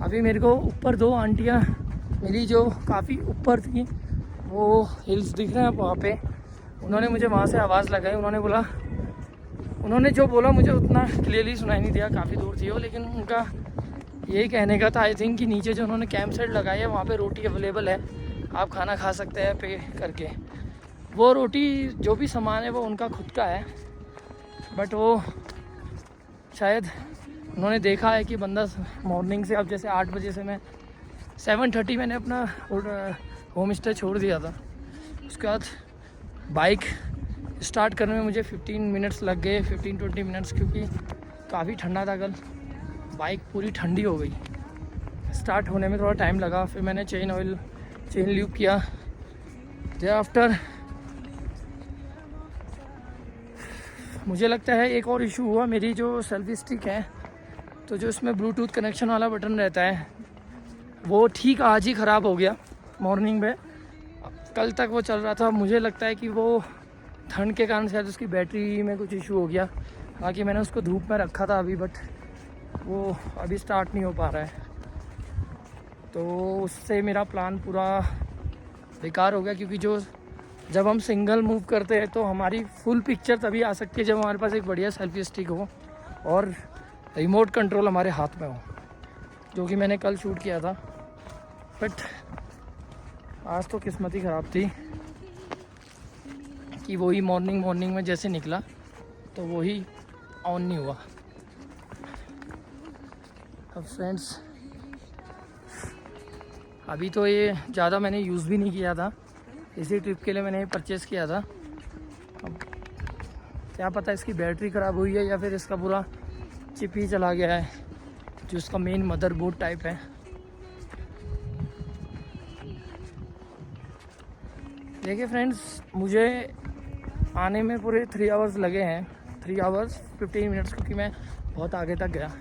अभी मेरे को ऊपर 2 आंटियाँ मिली जो काफ़ी ऊपर थी, वो हिल्स दिख रहे हैं वहाँ पे। उन्होंने मुझे वहाँ से आवाज़ लगाई। उन्होंने जो बोला मुझे उतना क्लियरली सुनाई नहीं दिया, काफ़ी दूर थी वो, लेकिन उनका यही कहने का था आई थिंक कि नीचे जो उन्होंने कैंप साइट लगाई है वहाँ पे रोटी अवेलेबल है, आप खाना खा सकते हैं पे करके। वो रोटी जो भी सामान है वो उनका खुद का है, बट वो शायद उन्होंने देखा है कि बंदा मॉर्निंग से, अब जैसे 8 बजे से मैं 7:30 मैंने अपना होम स्टे छोड़ दिया था। उसके बाद बाइक स्टार्ट करने में मुझे 15 मिनट्स लग गए, 15-20 मिनट्स, क्योंकि काफ़ी ठंडा था कल। बाइक पूरी ठंडी हो गई, स्टार्ट होने में थोड़ा टाइम लगा। फिर मैंने चेन ल्यूब किया। डे आफ्टर मुझे लगता है एक और इशू हुआ, मेरी जो सेल्फी स्टिक है, तो जो इसमें ब्लूटूथ कनेक्शन वाला बटन रहता है वो ठीक आज ही ख़राब हो गया मॉर्निंग में। कल तक वो चल रहा था, मुझे लगता है कि वो ठंड के कारण शायद उसकी बैटरी में कुछ इशू हो गया। बाकी मैंने उसको धूप में रखा था अभी, बट वो अभी स्टार्ट नहीं हो पा रहा है, तो उससे मेरा प्लान पूरा बेकार हो गया। क्योंकि जब हम सिंगल मूव करते हैं तो हमारी फुल पिक्चर तभी आ सकती है जब हमारे पास एक बढ़िया सेल्फी स्टिक हो और रिमोट कंट्रोल हमारे हाथ में हो, जो कि मैंने कल शूट किया था। बट आज तो किस्मत ही ख़राब थी कि वही मॉर्निंग में जैसे निकला तो वही ऑन नहीं हुआ। अब फ्रेंड्स, अभी तो ये ज़्यादा मैंने यूज़ भी नहीं किया था, इसी ट्रिप के लिए मैंने ये परचेज़ किया था। अब क्या पता इसकी बैटरी ख़राब हुई है या फिर इसका पूरा चिप ही चला गया है, जो इसका मेन मदरबोर्ड टाइप है। देखिए फ्रेंड्स, मुझे आने में पूरे 3 आवर्स लगे हैं, 3 आवर्स 15 मिनट्स, क्योंकि मैं बहुत आगे तक गया।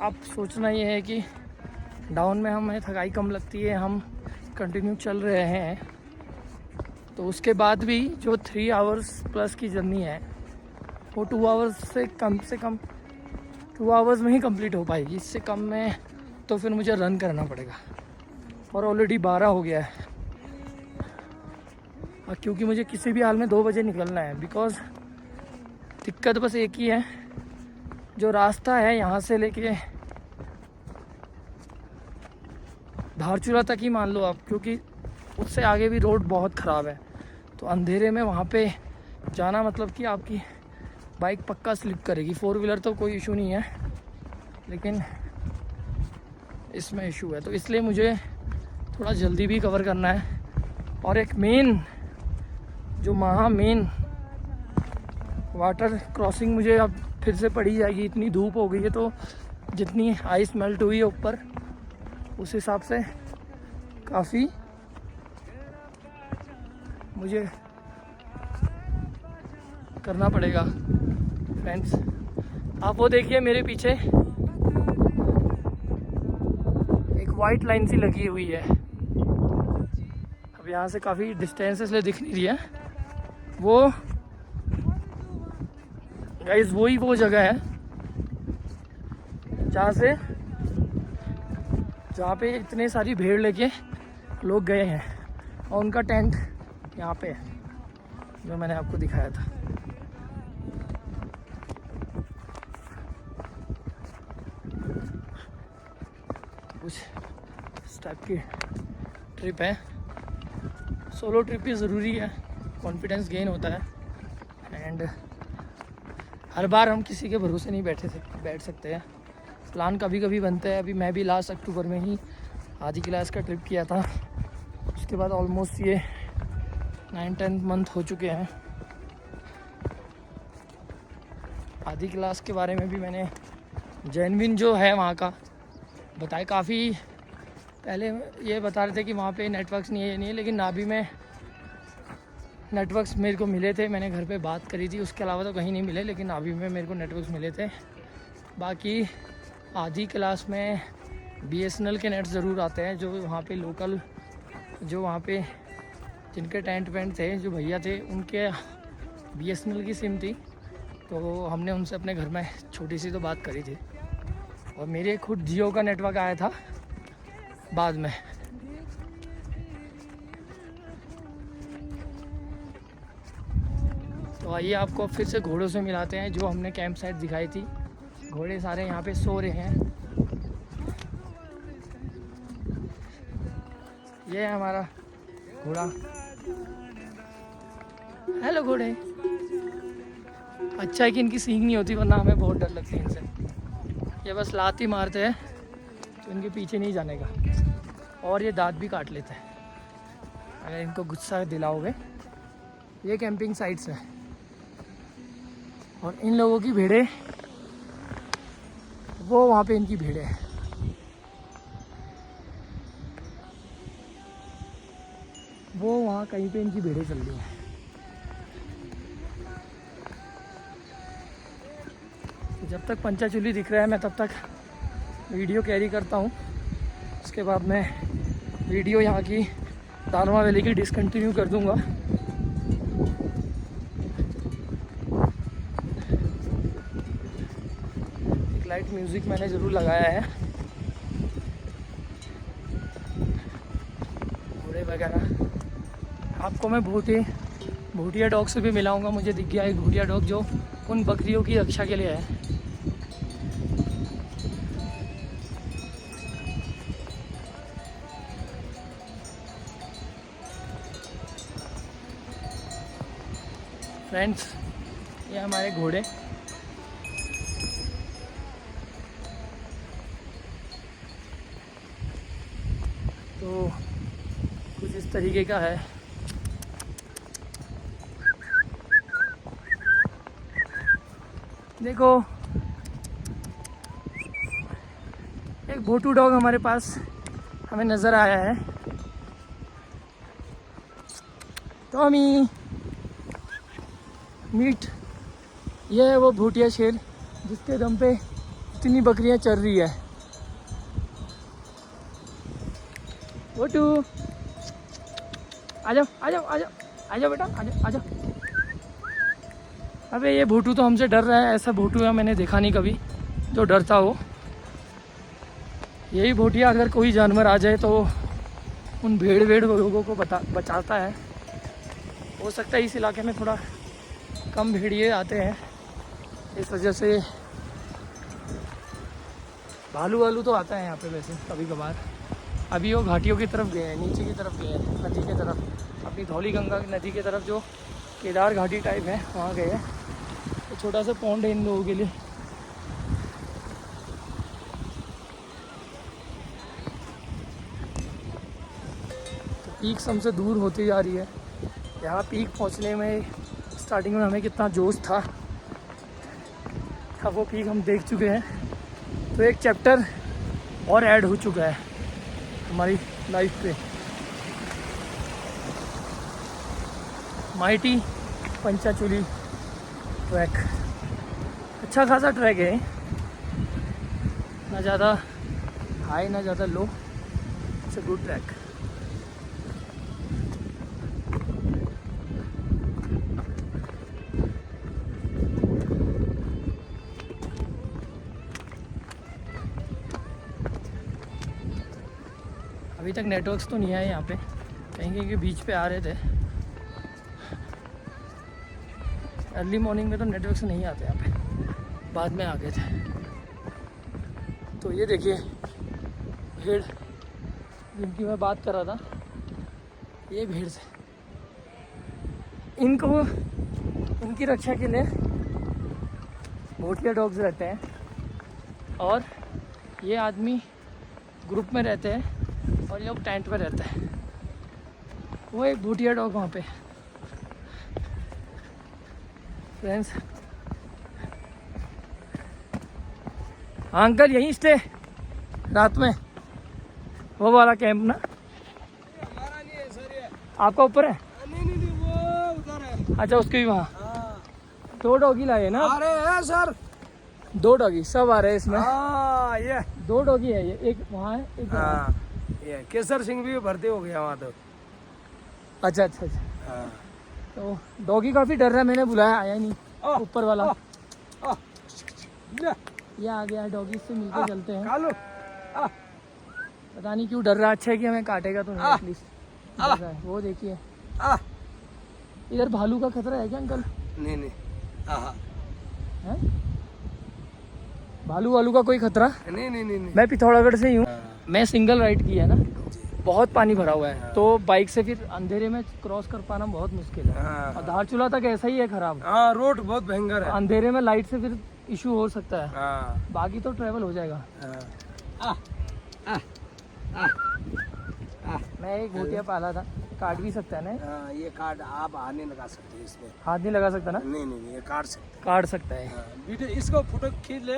अब सोचना ये है कि डाउन में हमें थकाई कम लगती है, हम कंटिन्यू चल रहे हैं, तो उसके बाद भी जो 3 आवर्स प्लस की जर्नी है वो 2 आवर्स से कम 2 आवर्स में ही कंप्लीट हो पाएगी। इससे कम में तो फिर मुझे रन करना पड़ेगा, और ऑलरेडी 12 हो गया है। और क्योंकि मुझे किसी भी हाल में 2 बजे निकलना है, बिकॉज़ दिक्कत बस एक ही है, जो रास्ता है यहाँ से लेके धारचूला तक ही मान लो आप, क्योंकि उससे आगे भी रोड बहुत ख़राब है, तो अंधेरे में वहाँ पे जाना मतलब कि आपकी बाइक पक्का स्लिप करेगी। 4 व्हीलर तो कोई इशू नहीं है, लेकिन इसमें इशू है, तो इसलिए मुझे थोड़ा जल्दी भी कवर करना है। और एक मेन वाटर क्रॉसिंग मुझे अब फिर से पड़ी जाएगी। इतनी धूप हो गई है, तो जितनी आइस मेल्ट हुई है ऊपर, उस हिसाब से काफ़ी मुझे करना पड़ेगा। फ्रेंड्स, आप वो देखिए मेरे पीछे एक वाइट लाइन सी लगी हुई है। अब यहाँ से काफ़ी डिस्टेंस इसलिए दिख नहीं रही है। वो गाइस वो जगह है जहाँ पे इतने सारी भीड़ लेके लोग गए हैं, और उनका टेंट यहाँ पे है, जो मैंने आपको दिखाया था। कुछ इस टाइप की ट्रिप है। सोलो ट्रिप भी ज़रूरी है, कॉन्फिडेंस गेन होता है, एंड हर बार हम किसी के भरोसे नहीं बैठ सकते हैं। प्लान कभी कभी बनते हैं। अभी मैं भी लास्ट अक्टूबर में ही आधी क्लास का ट्रिप किया था, उसके बाद ऑलमोस्ट ये 9-10 मंथ हो चुके हैं। आधी क्लास के बारे में भी मैंने जेनविन जो है वहाँ का बताया। काफ़ी पहले ये बता रहे थे कि वहाँ पे नेटवर्क्स नहीं है, ये नहीं है, लेकिन नाभी में नेटवर्क्स मेरे को मिले थे। मैंने घर पे बात करी थी, उसके अलावा तो कहीं नहीं मिले, लेकिन नाभी में मेरे को नेटवर्क्स मिले थे। बाकी आधी क्लास में BSNL के नेट ज़रूर आते हैं, जो वहाँ पे लोकल, जो वहाँ पे जिनके टेंट वेंट थे, जो भैया थे, उनके BSNL की सिम थी, तो हमने उनसे अपने घर में छोटी सी तो बात करी थी। और मेरे खुद जियो का नेटवर्क आया था बाद में। तो आइए आपको फिर से घोड़ों से मिलाते हैं जो हमने कैंप साइट दिखाई थी। घोड़े सारे यहाँ पे सो रहे हैं। ये है हमारा घोड़ा। हेलो घोड़े। अच्छा है कि इनकी सींग नहीं होती, वरना हमें बहुत डर लगती है इनसे। ये बस लात ही मारते हैं तो इनके पीछे नहीं जाने का, और ये दांत भी काट लेते हैं अगर इनको गुस्सा दिलाओगे। ये कैंपिंग साइट्स है और इन लोगों की भेड़ें वो वहाँ पे इनकी भेड़ें हैं। वो वहाँ कहीं पे इनकी भेड़ें चल रही हैं। तो जब तक पंचाचूली दिख रहा है मैं तब तक वीडियो कैरी करता हूँ। उसके बाद मैं वीडियो यहाँ की दालमा वैली की डिसकंटिन्यू कर दूँगा। एक लाइट म्यूज़िक मैंने ज़रूर लगाया है। घोड़े वगैरह आपको मैं भूटिया डॉग से भी मिलाऊंगा। मुझे दिख गया एक भूटिया डॉग जो उन बकरियों की रक्षा के लिए है। फ्रेंड्स, ये हमारे घोड़े। तो कुछ इस तरीके का है। देखो एक भोटू डॉग हमारे पास हमें नज़र आया है। Tommy meet. यह है वो भूटिया शेर जिसके दम पे इतनी बकरियां चल रही है। भोटू आ जाओ आ जाओ आ जाओ आ जाओ बेटा आ जाओ आ जाओ। अबे ये भोटू तो हमसे डर रहा है। ऐसा भोटू है मैंने देखा नहीं कभी जो डरता हो। यही भोटिया अगर कोई जानवर आ जाए तो उन भेड़ लोगों को बचाता है। हो सकता है इस इलाके में थोड़ा कम भेड़िए आते हैं, इस वजह से। भालू वालू तो आता है यहाँ पे वैसे कभी कभार। अभी वो घाटियों की तरफ गए हैं, नीचे की तरफ गए हैं, नदी की तरफ, अपनी धौली गंगा नदी की तरफ जो केदार घाटी टाइप है वहाँ गए हैं। तो छोटा सा पॉन्ड है इन लोगों के लिए। तो पीक हमसे दूर होती जा रही है। यहाँ पीक पहुँचने में स्टार्टिंग में हमें कितना जोश था, अब वो पीक हम देख चुके हैं। तो एक चैप्टर और ऐड हो चुका है हमारी लाइफ पे। माइटी पंचाचूली ट्रैक अच्छा खासा ट्रैक है, ना ज़्यादा हाई ना ज़्यादा low. It's a good track. अभी तक नेटवर्क्स तो नहीं आए यहाँ पे, कहीं के बीच पे आ रहे थे। अर्ली मॉर्निंग में तो नेटवर्क्स नहीं आते यहाँ पे, बाद में आ गए थे। तो ये देखिए भेड़ जिनकी मैं बात कर रहा था, ये भेड़ से इनको उनकी रक्षा के लिए भोटिया डॉग्स रहते हैं। और ये आदमी ग्रुप में रहते हैं और ये लोग टेंट में रहते हैं। वो एक भूटिया डॉग वहाँ पे। फ्रेंड्स, हाँ अंकल यहीं स्टे रात में, वो वाला कैंप ना हमारा नहीं है सर, ये आपका ऊपर है? नहीं वो उधर है। अच्छा उसके भी वहाँ हाँ। 2 डॉगी लाए ना? आ रहे हैं सर, 2 डॉगी सब आ रहे हैं इसमें। हाँ ये 2 डॉगी है, ये एक वहाँ है एक वहाँ। हाँ ये केसर सिंह भी भर्ती हो गया वहाँ तो। अच्छा अच्छा अच्छा। हाँ। तो डॉगी काफ़ी डर रहा है, मैंने बुलाया आया नहीं ऊपर वाला। ये आ गया है डॉगी, से मिलकर चलते हैं। कालू आ पता नहीं क्यों डर रहा, अच्छा है कि हमें काटेगा तो नहीं, एटलीस्ट। वो देखिए आ इधर भालू का खतरा है क्या अंकल? नहीं नहीं हाँ है भालू वालू का कोई खतरा? नहीं नहीं नहीं मैं पिथौरागढ़ से ही हूँ। हाँ। मैं सिंगल राइड की है ना, बहुत पानी भरा हुआ है, तो बाइक से फिर अंधेरे में क्रॉस कर पाना बहुत मुश्किल है। हाँ। और धारचूला तक ऐसा ही है खराब, हाँ रोड बहुत भयंकर है। अंधेरे में लाइट से फिर इशू हो सकता है, हाँ बाकी तो ट्रेवल हो जाएगा। हाँ आ आ आ मैं एक भूतिया पाला था, काट भी सकता है ना? हाँ, ये कार्ड आप हाथ नहीं लगा सकते इसमें। हाथ नहीं लगा सकता ना? नहीं नहीं नहीं, ये काट सकते काट सकता है। हाँ, वीडियो इसको फोटो खींच ले।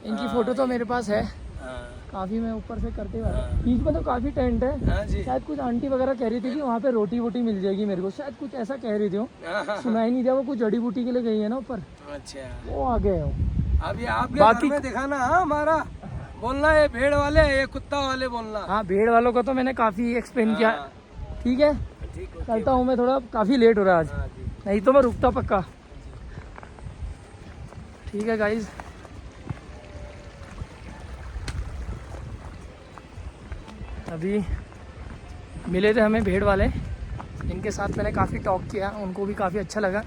इनकी फोटो तो मेरे पास है हाँ काफी, मैं ऊपर से करते हुआ हाँ। बीच में तो काफी टेंट है। हाँ जी शायद कुछ आंटी वगैरह कह रही थी कि वहाँ पे रोटी वोटी मिल जाएगी मेरे को, शायद कुछ ऐसा कह रही थी वो, हाँ, सुना ही नहीं दिया। वो कुछ जड़ी बूटी के लिए गई है ना ऊपर, अच्छा वो आ गए हो। अब ये आपके बाकी- घर में दिखाना। हाँ हमारा बोलना है भेड़ वाले, ये कुत्ता वाले बोलना। हाँ भेड़ वालों का तो मैंने काफी एक्सप्लेन किया। हाँ, ठीक है ठीक चलता हूँ मैं, थोड़ा काफी लेट हो रहा है आज, हाँ जी नहीं तो मैं रुकता पक्का। ठीक है गाइज, अभी मिले थे हमें भेड़ वाले, इनके साथ मैंने काफ़ी टॉक किया, उनको भी काफ़ी अच्छा लगा।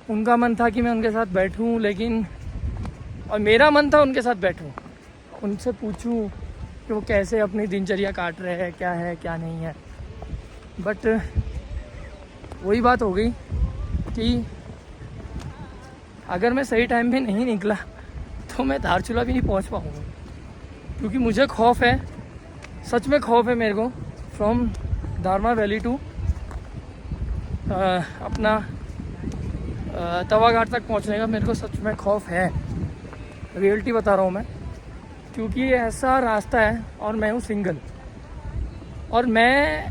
उनका मन था कि मैं उनके साथ बैठूं, लेकिन और मेरा मन था उनके साथ बैठूं, उनसे पूछूं कि वो कैसे अपनी दिनचर्या काट रहे हैं, क्या है क्या नहीं है। बट वही बात हो गई कि अगर मैं सही टाइम पे नहीं निकला तो मैं धारचूला भी नहीं पहुंच पाऊँगा, क्योंकि मुझे खौफ है, सच में खौफ है मेरे को। फ्रॉम दारमा वैली टू अपना तवाघाट तक पहुंचने का मेरे को सच में खौफ है, रियलिटी बता रहा हूँ मैं, क्योंकि ये ऐसा रास्ता है और मैं हूँ सिंगल, और मैं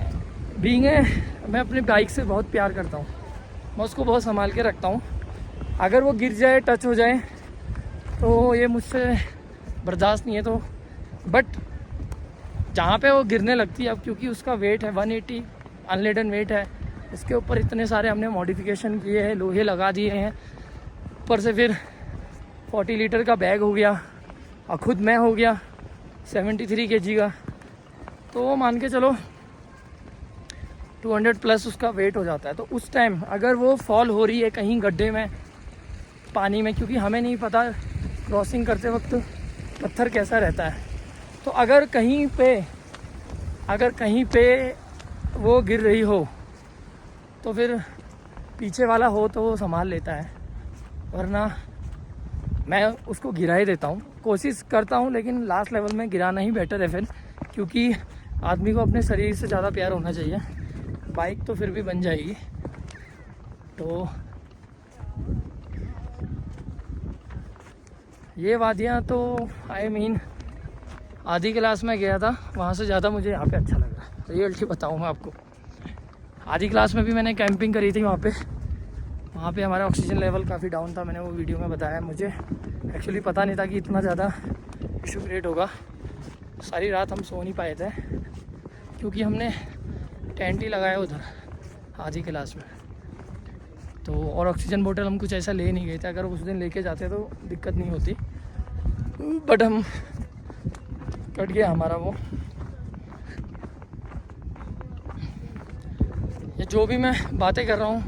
अपनी बाइक से बहुत प्यार करता हूँ, मैं उसको बहुत संभाल के रखता हूँ। अगर वो गिर जाए, टच हो जाए, तो ये मुझसे बर्दाश्त नहीं है। तो बट जहाँ पे वो गिरने लगती है, अब क्योंकि उसका वेट है 180 अनलेडन वेट है, इसके ऊपर इतने सारे हमने मॉडिफिकेशन किए हैं, लोहे लगा दिए हैं, ऊपर से फिर 40 लीटर का बैग हो गया, और ख़ुद मैं हो गया 73 kg का, तो वो मान के चलो 200 प्लस उसका वेट हो जाता है। तो उस टाइम अगर वो फॉल हो रही है कहीं गड्ढे में, पानी में, क्योंकि हमें नहीं पता क्रॉसिंग करते वक्त पत्थर कैसा रहता है, तो अगर कहीं पे वो गिर रही हो तो फिर पीछे वाला हो तो वो संभाल लेता है, वरना मैं उसको गिरा ही देता हूँ। कोशिश करता हूँ, लेकिन लास्ट लेवल में गिराना ही बेटर है फिर, क्योंकि आदमी को अपने शरीर से ज़्यादा प्यार होना चाहिए। बाइक तो फिर भी बन जाएगी। तो ये वादियाँ तो आधी क्लास में गया था, वहाँ से ज़्यादा मुझे यहाँ पे अच्छा लगा, रियलिटी बताऊँ मैं आपको। आधी क्लास में भी मैंने कैंपिंग करी थी वहाँ पे हमारा ऑक्सीजन लेवल काफ़ी डाउन था, मैंने वो वीडियो में बताया। मुझे एक्चुअली पता नहीं था कि इतना ज़्यादा इशू क्रिएट होगा। सारी रात हम सो नहीं पाए थे, क्योंकि हमने टेंट ही लगाया उधर आधी क्लास में। तो और ऑक्सीजन बोतल हम कुछ ऐसा ले नहीं गए थे, अगर उस दिन लेके जाते तो दिक्कत नहीं होती, बट हम कट गया हमारा वो। ये जो भी मैं बातें कर रहा हूँ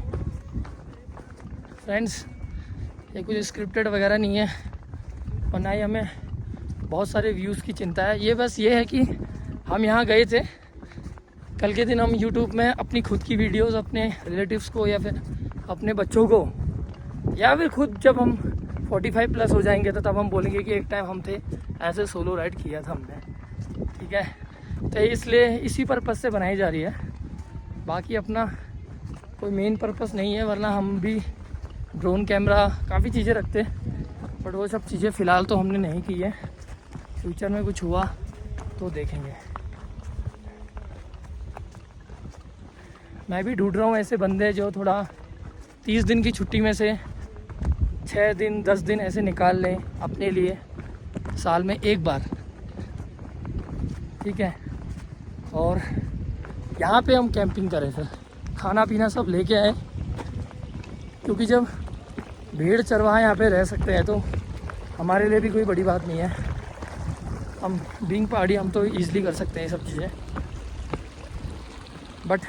फ्रेंड्स, ये कुछ स्क्रिप्टेड वगैरह नहीं है, और ना ही हमें बहुत सारे व्यूज़ की चिंता है। ये बस ये है कि हम यहाँ गए थे, कल के दिन हम यूट्यूब में अपनी खुद की वीडियोस अपने रिलेटिव्स को, या फिर अपने बच्चों को, या फिर खुद जब हम 45 प्लस हो जाएंगे तो तब हम बोलेंगे कि एक टाइम हम थे, ऐसे सोलो राइड किया था हमने। ठीक है, तो इसलिए इसी पर्पज़ से बनाई जा रही है, बाकी अपना कोई मेन पर्पस नहीं है। वरना हम भी ड्रोन कैमरा काफ़ी चीज़ें रखते, बट वो सब चीज़ें फ़िलहाल तो हमने नहीं की है। फ्यूचर में कुछ हुआ तो देखेंगे। मैं भी ढूंढ रहा हूँ ऐसे बंदे जो थोड़ा 30 दिन की छुट्टी में से 6 दिन 10 दिन ऐसे निकाल लें अपने लिए साल में एक बार। ठीक है, और यहाँ पे हम कैंपिंग करें, फिर खाना पीना सब लेके आए, क्योंकि जब भेड़ चरवाहा यहाँ पे रह सकते हैं तो हमारे लिए भी कोई बड़ी बात नहीं है। हम बीइंग पहाड़ी हम तो ईज़िली कर सकते हैं ये सब चीज़ें, बट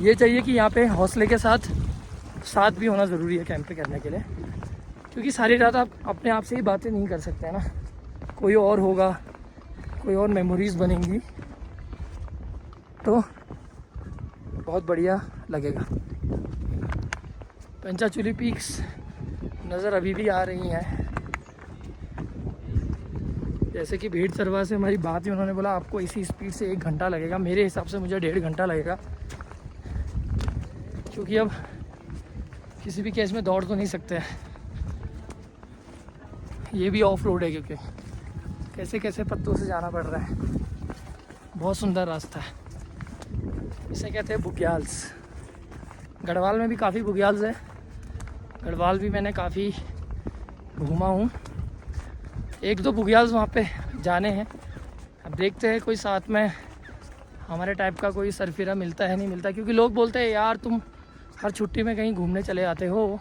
ये चाहिए कि यहाँ पे हौसले के साथ भी होना ज़रूरी है कैंप पे करने के लिए, क्योंकि सारी रात आप अपने आप से ही बातें नहीं कर सकते हैं ना, कोई और होगा, कोई और मेमोरीज़ बनेंगी, तो बहुत बढ़िया लगेगा। पंचाचूली पीक्स नज़र अभी भी आ रही हैं। जैसे कि भीड़ सरवा से हमारी बात ही, उन्होंने बोला आपको इसी स्पीड से 1 घंटा लगेगा, मेरे हिसाब से मुझे 1.5 घंटा लगेगा, क्योंकि अब किसी भी केस में दौड़ तो नहीं सकते। ये भी ऑफ रोड है, क्योंकि कैसे कैसे पत्तों से जाना पड़ रहा है। बहुत सुंदर रास्ता है, इसे कहते हैं बुग्याल्स। गढ़वाल में भी काफ़ी बुग्याल्स है, गढ़वाल भी मैंने काफ़ी घूमा हूँ। 1-2 बुग्याल्स वहाँ पे जाने हैं, अब देखते हैं कोई साथ में हमारे टाइप का कोई सरफिरा मिलता है नहीं मिलता, क्योंकि लोग बोलते हैं यार तुम हर छुट्टी में कहीं घूमने चले आते हो,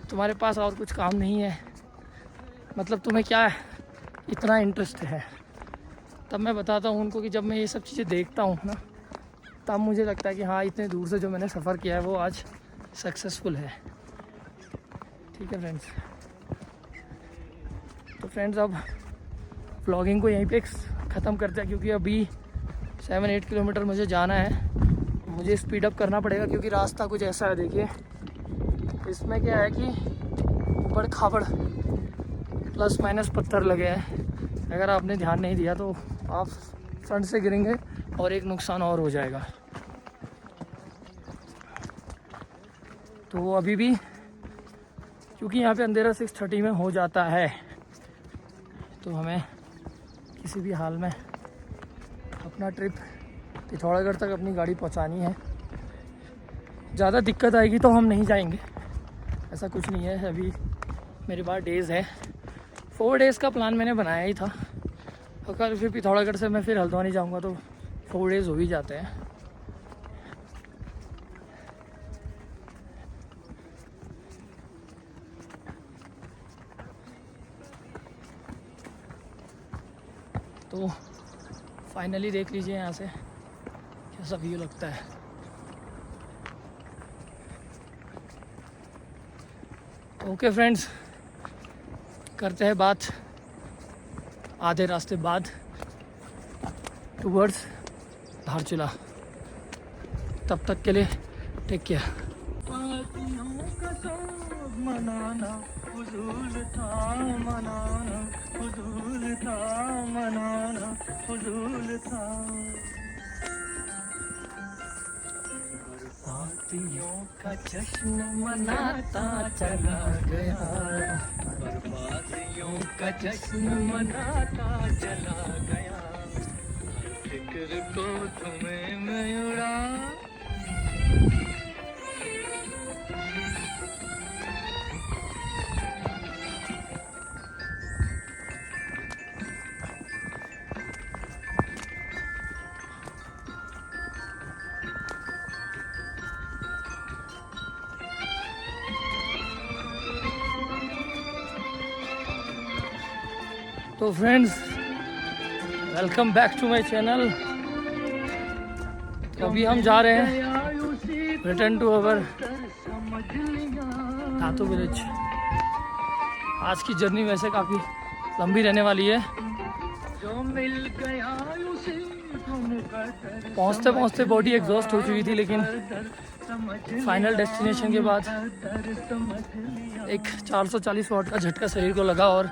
तुम्हारे पास और कुछ काम नहीं है, मतलब तुम्हें क्या इतना इंटरेस्ट है। तब मैं बताता हूँ उनको कि जब मैं ये सब चीज़ें देखता हूँ ना, तब मुझे लगता है कि हाँ इतने दूर से जो मैंने सफ़र किया है वो आज सक्सेसफुल है। ठीक है फ्रेंड्स, तो फ्रेंड्स अब व्लॉगिंग को यहीं पे ख़त्म करते हैं, क्योंकि अभी 7-8 किलोमीटर मुझे जाना है, मुझे स्पीड अप करना पड़ेगा, क्योंकि रास्ता कुछ ऐसा है। देखिए इसमें क्या है कि ऊबड़ खाबड़ प्लस माइनस पत्थर लगे हैं, अगर आपने ध्यान नहीं दिया तो आप फ्रंट से गिरेंगे और एक नुकसान और हो जाएगा। तो अभी भी क्योंकि यहाँ पे अंधेरा 6:30 में हो जाता है, तो हमें किसी भी हाल में अपना ट्रिप पिथौरागढ़ तक अपनी गाड़ी पहुँचानी है। ज़्यादा दिक्कत आएगी तो हम नहीं जाएंगे, ऐसा कुछ नहीं है। अभी मेरे पास डेज़ है, 4 डेज़ का प्लान मैंने बनाया ही था, और कल फिर पिथौरागढ़ से मैं फिर हल्द्वानी जाऊंगा, तो 4 डेज़ हो ही जाते हैं। तो फाइनली देख लीजिए यहाँ से कैसा व्यू लगता है। ओके फ्रेंड्स, करते हैं बात आधे रास्ते बाद टूवर्ड्स धारचूला। तब तक के लिए टेक केयर। मनाना फुजूल था, मनाना फुजूल था, मनाना फुजूल था। बरसातियों का जश्न मनाता चला गया, बरसातियों का जश्न मनाता चला गया, फिक्र को तुम्हें मैं उड़ा। तो friends, welcome back to my channel. अभी हम जा रहे हैं रिटर्न टू अवर धातु विलेज। आज की जर्नी वैसे काफ़ी लंबी रहने वाली है। पहुंचते पहुंचते बॉडी एग्जॉस्ट हो चुकी थी, लेकिन फाइनल डेस्टिनेशन के बाद एक 440 वॉट का झटका शरीर को लगा और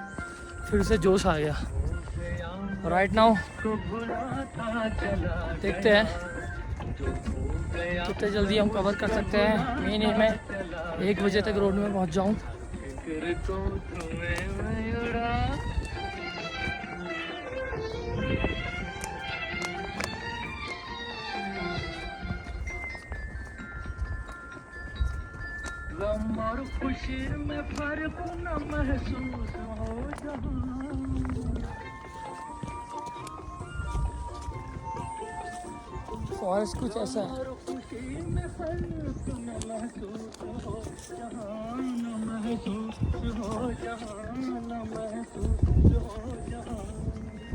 फिर से जोश आ गया। राइट नाउ देखते हैं कितने जल्दी हम कवर कर सकते हैं। मेन एम है 1 बजे तक रोड में पहुंच जाऊं। गम और खुशी में फर्क न महसूस हो फॉरेस्ट कुछ ऐसा है। में फर्क न महसूस हो, जहाँ न महसूस हो, जहाँ न महसूस हो, जहाँ मैं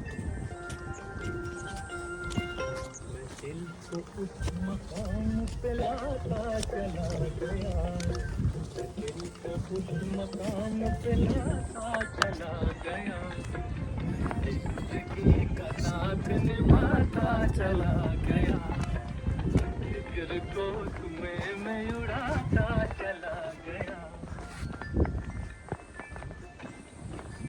दिल को उस मकाम पे लाता चला गया, मैं दिल को उस मकाम पे लाता चला गया, जिंदगी का साथ निभाता चला गया, फिक्र को तुम्हें मैं उड़ाता चला